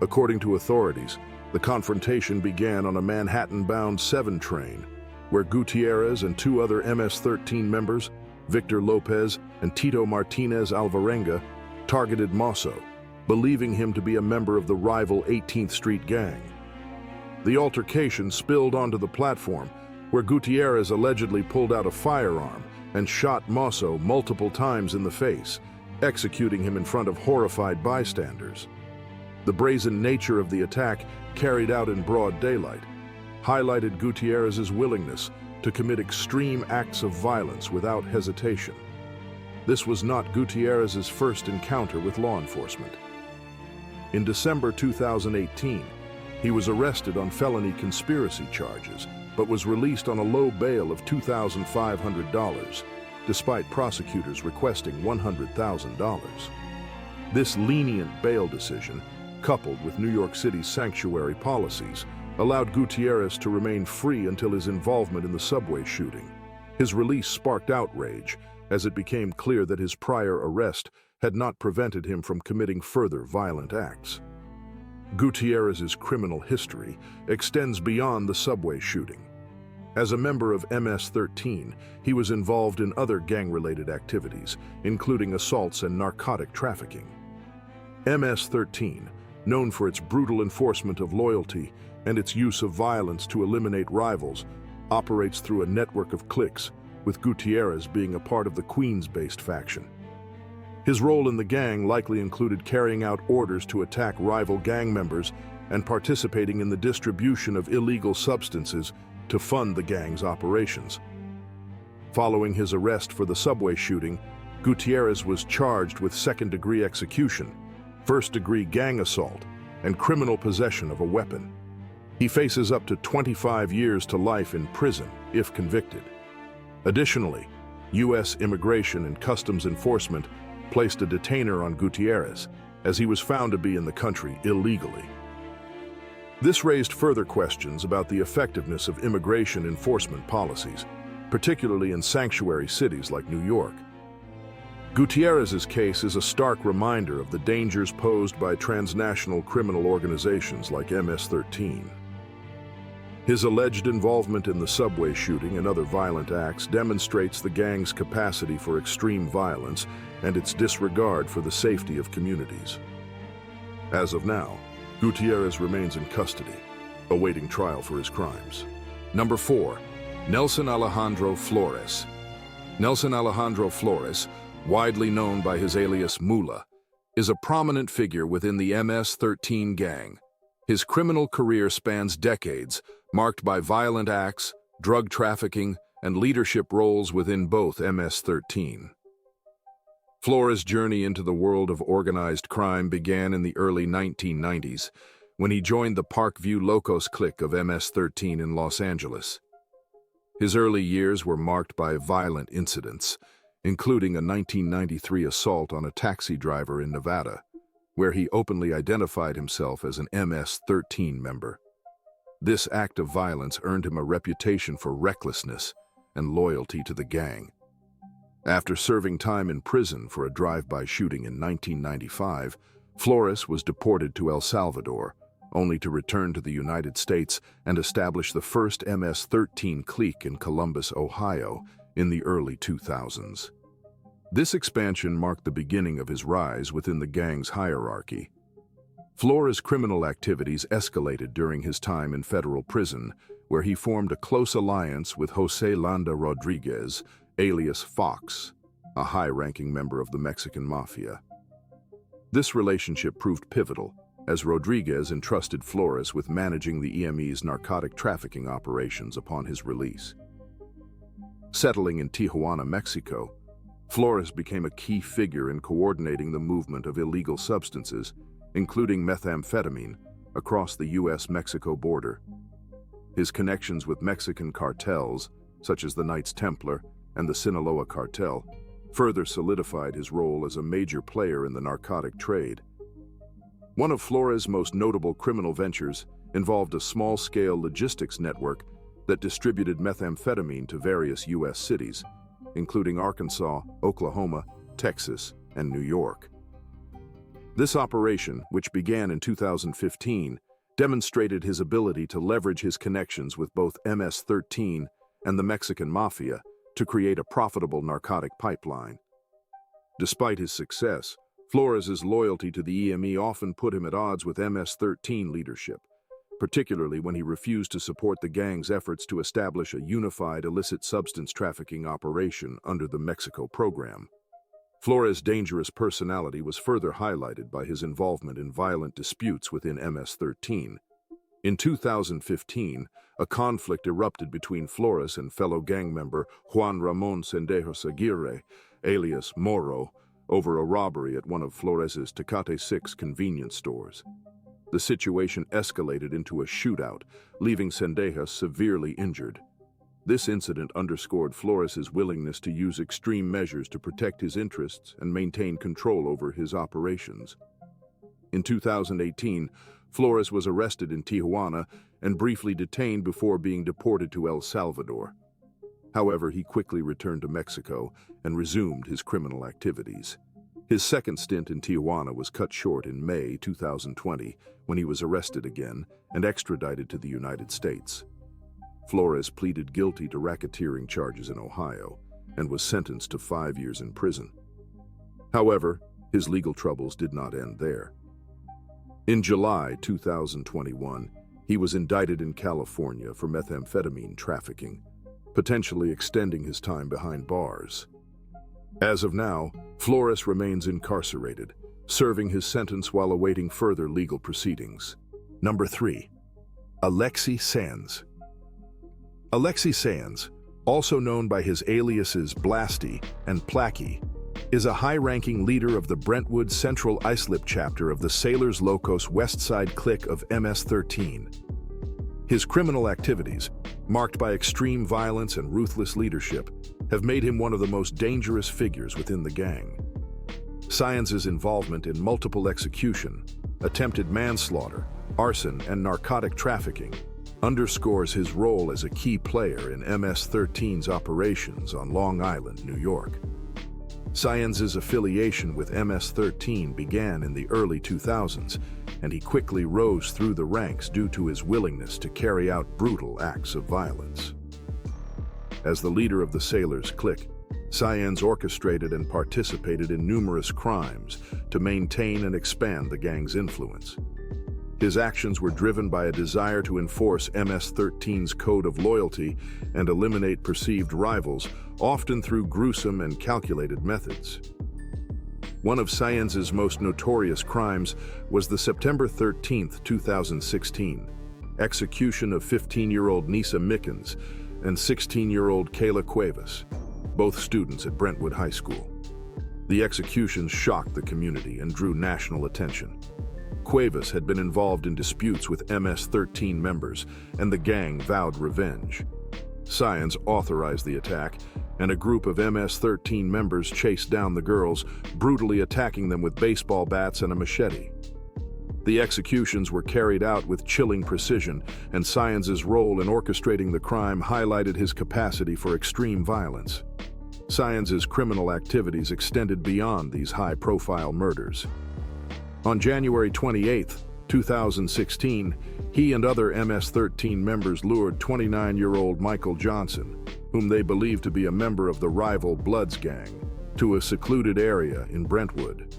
According to authorities, the confrontation began on a Manhattan-bound 7 train, where Gutierrez and 2 other MS-13 members, Victor Lopez and Tito Martinez Alvarenga, targeted Mosso, believing him to be a member of the rival 18th Street gang. The altercation spilled onto the platform, where Gutierrez allegedly pulled out a firearm and shot Mosso multiple times in the face, executing him in front of horrified bystanders. The brazen nature of the attack, carried out in broad daylight, highlighted Gutierrez's willingness to commit extreme acts of violence without hesitation. This was not Gutierrez's first encounter with law enforcement. In December 2018, he was arrested on felony conspiracy charges, but was released on a low bail of $2,500, despite prosecutors requesting $100,000. This lenient bail decision, coupled with New York City's sanctuary policies, allowed Gutierrez to remain free until his involvement in the subway shooting. His release sparked outrage, as it became clear that his prior arrest had not prevented him from committing further violent acts. Gutierrez's criminal history extends beyond the subway shooting. As a member of MS-13, he was involved in other gang-related activities, including assaults and narcotic trafficking. MS-13, known for its brutal enforcement of loyalty and its use of violence to eliminate rivals, operates through a network of cliques, with Gutierrez being a part of the Queens-based faction. His role in the gang likely included carrying out orders to attack rival gang members and participating in the distribution of illegal substances to fund the gang's operations. Following his arrest for the subway shooting, Gutierrez was charged with second-degree execution, first-degree gang assault, and criminal possession of a weapon. He faces up to 25 years to life in prison if convicted. Additionally, U.S. Immigration and Customs Enforcement placed a detainer on Gutierrez, as he was found to be in the country illegally. This raised further questions about the effectiveness of immigration enforcement policies, particularly in sanctuary cities like New York. Gutierrez's case is a stark reminder of the dangers posed by transnational criminal organizations like MS-13. His alleged involvement in the subway shooting and other violent acts demonstrates the gang's capacity for extreme violence and its disregard for the safety of communities. As of now, Gutierrez remains in custody, awaiting trial for his crimes. Number 4. Nelson Alejandro Flores. Nelson Alejandro Flores, widely known by his alias Mula, is a prominent figure within the MS-13 gang. His criminal career spans decades, marked by violent acts, drug trafficking, and leadership roles within both MS-13. Flores' journey into the world of organized crime began in the early 1990s, when he joined the Parkview Locos clique of MS-13 in Los Angeles. His early years were marked by violent incidents, including a 1993 assault on a taxi driver in Nevada, where he openly identified himself as an MS-13 member. This act of violence earned him a reputation for recklessness and loyalty to the gang. After serving time in prison for a drive-by shooting in 1995, Flores was deported to El Salvador, only to return to the United States and establish the first MS-13 clique in Columbus, Ohio, in the early 2000s. This expansion marked the beginning of his rise within the gang's hierarchy. Flores' criminal activities escalated during his time in federal prison, where he formed a close alliance with José Landa Rodriguez, alias Fox, a high-ranking member of the Mexican mafia. This relationship proved pivotal, as Rodriguez entrusted Flores with managing the EME's narcotic trafficking operations upon his release. Settling in Tijuana, Mexico, Flores became a key figure in coordinating the movement of illegal substances, including methamphetamine, across the U.S.-Mexico border. His connections with Mexican cartels, such as the Knights Templar and the Sinaloa cartel, further solidified his role as a major player in the narcotic trade. One of Flores' most notable criminal ventures involved a small-scale logistics network that distributed methamphetamine to various U.S. cities, including Arkansas, Oklahoma, Texas, and New York. This operation, which began in 2015, demonstrated his ability to leverage his connections with both MS-13 and the Mexican mafia to create a profitable narcotic pipeline. Despite his success, Flores' loyalty to the EME often put him at odds with MS-13 leadership, particularly when he refused to support the gang's efforts to establish a unified illicit substance trafficking operation under the Mexico program. Flores' dangerous personality was further highlighted by his involvement in violent disputes within MS-13. In 2015, a conflict erupted between Flores and fellow gang member Juan Ramon Cendejos Aguirre, alias Moro, over a robbery at one of Flores' Tecate 6 convenience stores. The situation escalated into a shootout, leaving Cendejos severely injured. This incident underscored Flores' willingness to use extreme measures to protect his interests and maintain control over his operations. In 2018, Flores was arrested in Tijuana and briefly detained before being deported to El Salvador. However, he quickly returned to Mexico and resumed his criminal activities. His second stint in Tijuana was cut short in May 2020 when he was arrested again and extradited to the United States. Flores pleaded guilty to racketeering charges in Ohio and was sentenced to 5 years in prison. However, his legal troubles did not end there. In July 2021, he was indicted in California for methamphetamine trafficking, potentially extending his time behind bars. As of now, Flores remains incarcerated, serving his sentence while awaiting further legal proceedings. Number 3. Alexis Sanz. Alexis Sanz, also known by his aliases Blasty and Placky, is a high-ranking leader of the Brentwood Central Islip chapter of the Sailors Locos West Side clique of MS-13. His criminal activities, marked by extreme violence and ruthless leadership, have made him one of the most dangerous figures within the gang. Sanz's involvement in multiple execution, attempted manslaughter, arson, and narcotic trafficking, underscores his role as a key player in MS-13's operations on Long Island, New York. Sáenz's affiliation with MS-13 began in the early 2000s, and he quickly rose through the ranks due to his willingness to carry out brutal acts of violence. As the leader of the Sailors clique, Sáenz orchestrated and participated in numerous crimes to maintain and expand the gang's influence. His actions were driven by a desire to enforce MS-13's code of loyalty and eliminate perceived rivals, often through gruesome and calculated methods. One of Sáenz's most notorious crimes was the September 13, 2016, execution of 15-year-old Nisa Mickens and 16-year-old Kayla Cuevas, both students at Brentwood High School. The executions shocked the community and drew national attention. Cuevas had been involved in disputes with MS-13 members, and the gang vowed revenge. Sáenz authorized the attack, and a group of MS-13 members chased down the girls, brutally attacking them with baseball bats and a machete. The executions were carried out with chilling precision, and Sáenz's role in orchestrating the crime highlighted his capacity for extreme violence. Sáenz's criminal activities extended beyond these high-profile murders. On January 28, 2016, he and other MS-13 members lured 29-year-old Michael Johnson, whom they believed to be a member of the rival Bloods gang, to a secluded area in Brentwood.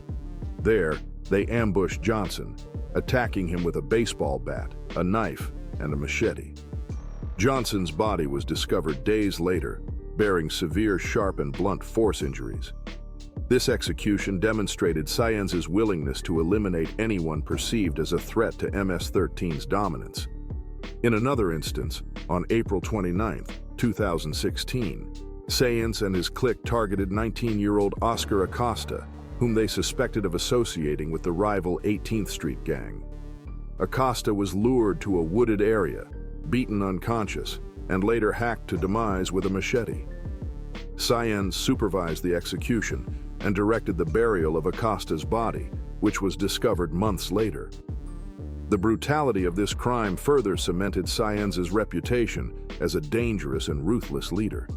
There, they ambushed Johnson, attacking him with a baseball bat, a knife, and a machete. Johnson's body was discovered days later, bearing severe sharp and blunt force injuries. This execution demonstrated Sáenz's willingness to eliminate anyone perceived as a threat to MS-13's dominance. In another instance, on April 29, 2016, Sáenz and his clique targeted 19-year-old Oscar Acosta, whom they suspected of associating with the rival 18th Street gang. Acosta was lured to a wooded area, beaten unconscious, and later hacked to demise with a machete. Sáenz supervised the execution and directed the burial of Acosta's body, which was discovered months later. The brutality of this crime further cemented Sáenz's reputation as a dangerous and ruthless leader.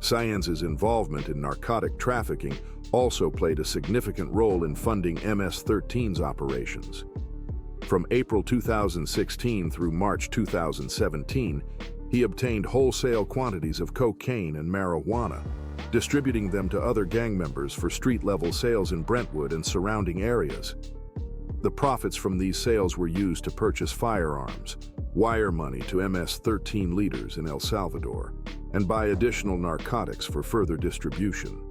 Sáenz's involvement in narcotic trafficking also played a significant role in funding MS-13's operations. From April 2016 through March 2017, he obtained wholesale quantities of cocaine and marijuana, distributing them to other gang members for street-level sales in Brentwood and surrounding areas. The profits from these sales were used to purchase firearms, wire money to MS-13 leaders in El Salvador, and buy additional narcotics for further distribution.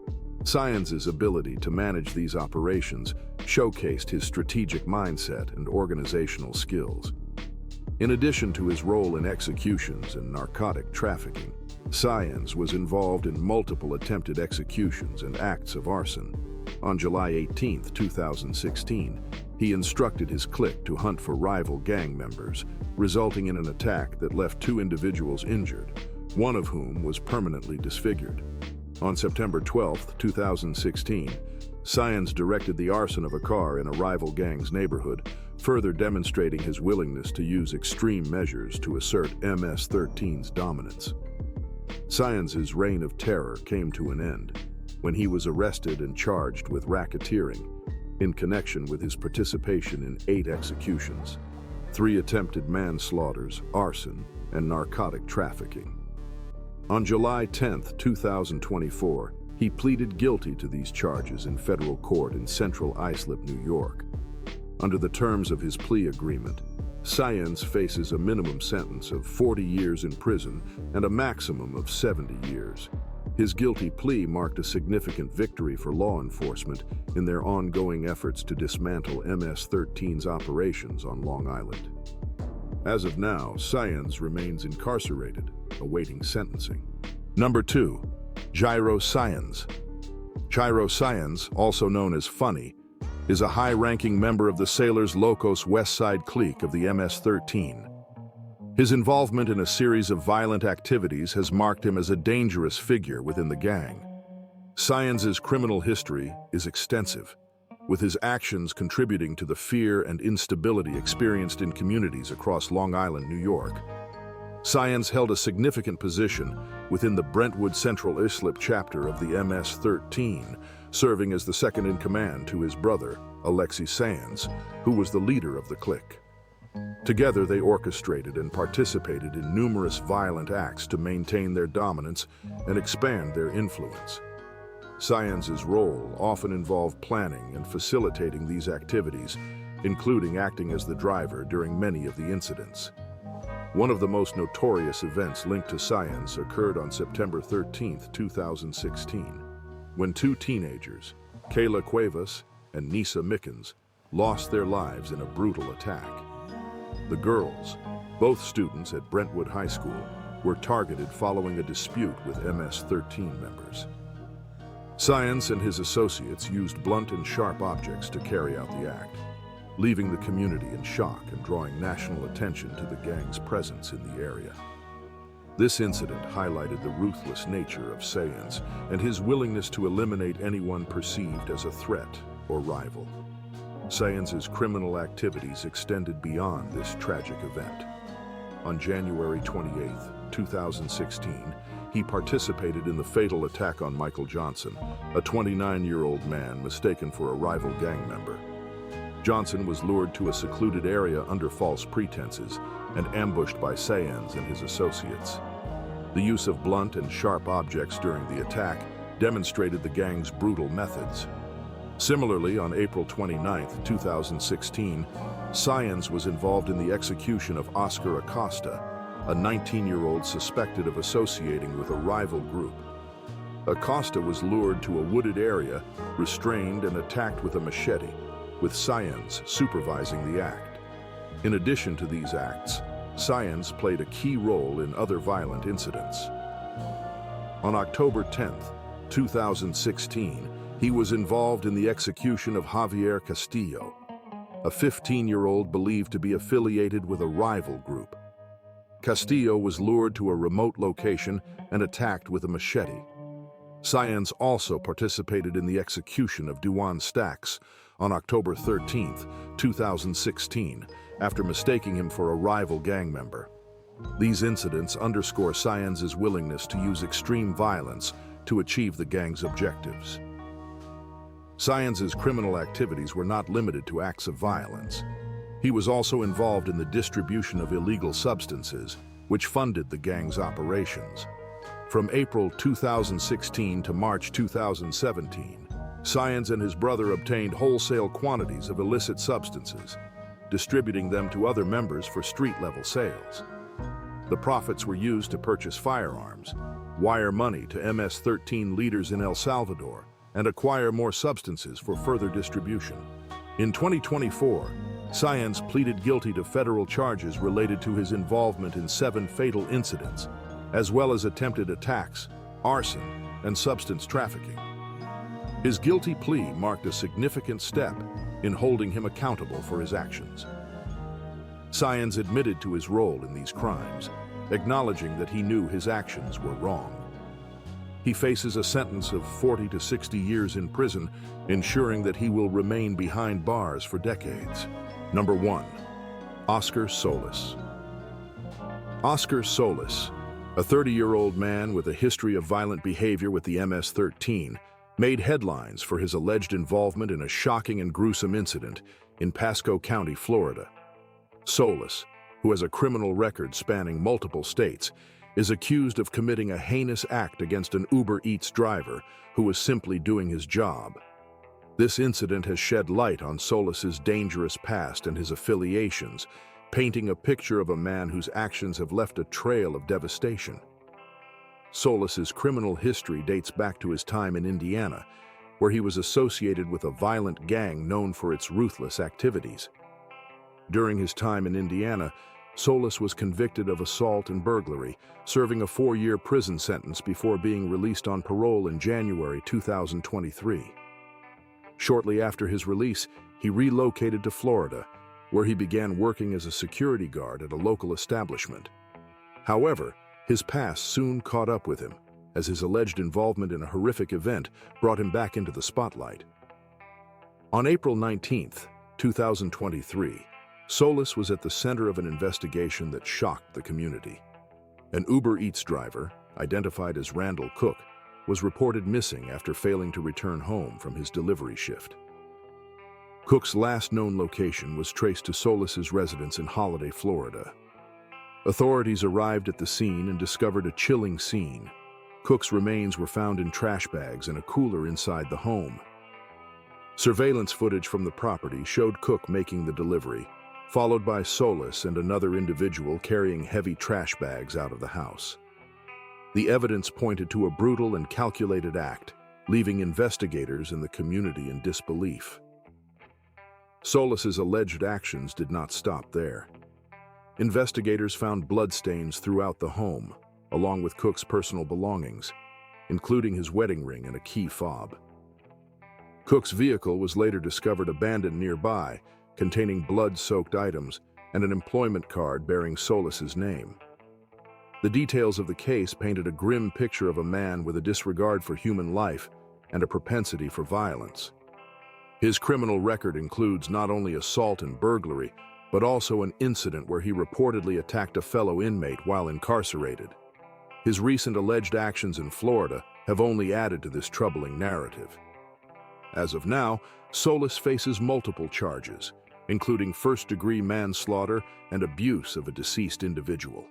Sáenz's ability to manage these operations showcased his strategic mindset and organizational skills. In addition to his role in executions and narcotic trafficking, Sáenz was involved in multiple attempted executions and acts of arson. On July 18, 2016, he instructed his clique to hunt for rival gang members, resulting in an attack that left 2 individuals injured, one of whom was permanently disfigured. On September 12, 2016, Sáenz directed the arson of a car in a rival gang's neighborhood, further demonstrating his willingness to use extreme measures to assert MS-13's dominance. Sáenz's reign of terror came to an end when he was arrested and charged with racketeering in connection with his participation in 8 executions, 3 attempted manslaughters, arson, and narcotic trafficking. On July 10, 2024, he pleaded guilty to these charges in federal court in Central Islip, New York. Under the terms of his plea agreement, Sáenz faces a minimum sentence of 40 years in prison and a maximum of 70 years. His guilty plea marked a significant victory for law enforcement in their ongoing efforts to dismantle MS-13's operations on Long Island. As of now, Sáenz remains incarcerated, awaiting sentencing. Number 2. Jairo Sáenz. Jairo Sáenz, also known as Funny, is a high-ranking member of the Sailors Locos West Side clique of the MS-13. His involvement in a series of violent activities has marked him as a dangerous figure within the gang. Sáenz's criminal history is extensive. with his actions contributing to the fear and instability experienced in communities across Long Island, New York. Sáenz held a significant position within the Brentwood Central Islip chapter of the MS-13, serving as the second-in-command to his brother, Alexis Sáenz, who was the leader of the clique. Together, they orchestrated and participated in numerous violent acts to maintain their dominance and expand their influence. Sáenz's role often involved planning and facilitating these activities, including acting as the driver during many of the incidents. One of the most notorious events linked to Sáenz occurred on September 13, 2016, when two teenagers, Kayla Cuevas and Nisa Mickens, lost their lives in a brutal attack. The girls, both students at Brentwood High School, were targeted following a dispute with MS-13 members. Sáenz and his associates used blunt and sharp objects to carry out the act, leaving the community in shock and drawing national attention to the gang's presence in the area. This incident highlighted the ruthless nature of Sáenz and his willingness to eliminate anyone perceived as a threat or rival. Sáenz's criminal activities extended beyond this tragic event. On January 28, 2016, he participated in the fatal attack on Michael Johnson, a 29-year-old man mistaken for a rival gang member. Johnson was lured to a secluded area under false pretenses and ambushed by Sáenz and his associates. The use of blunt and sharp objects during the attack demonstrated the gang's brutal methods. Similarly, on April 29, 2016, Sáenz was involved in the execution of Oscar Acosta, a 19-year-old suspected of associating with a rival group. Acosta was lured to a wooded area, restrained and attacked with a machete, with Sáenz supervising the act. In addition to these acts, Sáenz played a key role in other violent incidents. On October 10, 2016, he was involved in the execution of Javier Castillo, a 15-year-old believed to be affiliated with a rival group. Castillo was lured to a remote location and attacked with a machete. Sáenz also participated in the execution of Juan Stacks on October 13, 2016, after mistaking him for a rival gang member. These incidents underscore Sáenz's willingness to use extreme violence to achieve the gang's objectives. Sáenz's criminal activities were not limited to acts of violence. He was also involved in the distribution of illegal substances, which funded the gang's operations. From April 2016 to March 2017, Sáenz and his brother obtained wholesale quantities of illicit substances, distributing them to other members for street-level sales. The profits were used to purchase firearms, wire money to MS-13 leaders in El Salvador, and acquire more substances for further distribution. In 2024, Sáenz pleaded guilty to federal charges related to his involvement in 7 fatal incidents, as well as attempted attacks, arson, and substance trafficking. His guilty plea marked a significant step in holding him accountable for his actions. Sáenz admitted to his role in these crimes, acknowledging that he knew his actions were wrong. He faces a sentence of 40 to 60 years in prison, ensuring that he will remain behind bars for decades. Number 1. Oscar Solis. Oscar Solis, a 30-year-old man with a history of violent behavior with the MS-13, made headlines for his alleged involvement in a shocking and gruesome incident in Pasco County, Florida. Solis, who has a criminal record spanning multiple states, is accused of committing a heinous act against an Uber Eats driver who was simply doing his job. This incident has shed light on Solis's dangerous past and his affiliations, painting a picture of a man whose actions have left a trail of devastation. Solis's criminal history dates back to his time in Indiana, where he was associated with a violent gang known for its ruthless activities. During his time in Indiana, Solis was convicted of assault and burglary, serving a 4-year prison sentence before being released on parole in January 2023. Shortly after his release, he relocated to Florida, where he began working as a security guard at a local establishment. However, his past soon caught up with him, as his alleged involvement in a horrific event brought him back into the spotlight. On April 19, 2023, Solis was at the center of an investigation that shocked the community. An Uber Eats driver, identified as Randall Cook, was reported missing after failing to return home from his delivery shift. Cook's last known location was traced to Solis's residence in Holiday, Florida. Authorities arrived at the scene and discovered a chilling scene. Cook's remains were found in trash bags in a cooler inside the home. Surveillance footage from the property showed Cook making the delivery, followed by Solis and another individual carrying heavy trash bags out of the house. The evidence pointed to a brutal and calculated act, leaving investigators and the community in disbelief. Solis's alleged actions did not stop there. Investigators found bloodstains throughout the home, along with Cook's personal belongings, including his wedding ring and a key fob. Cook's vehicle was later discovered abandoned nearby, containing blood-soaked items and an employment card bearing Solis's name. The details of the case painted a grim picture of a man with a disregard for human life and a propensity for violence. His criminal record includes not only assault and burglary, but also an incident where he reportedly attacked a fellow inmate while incarcerated. His recent alleged actions in Florida have only added to this troubling narrative. As of now, Solis faces multiple charges, including first-degree manslaughter and abuse of a deceased individual.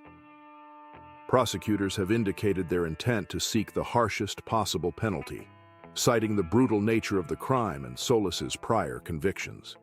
Prosecutors have indicated their intent to seek the harshest possible penalty, citing the brutal nature of the crime and Solis's prior convictions.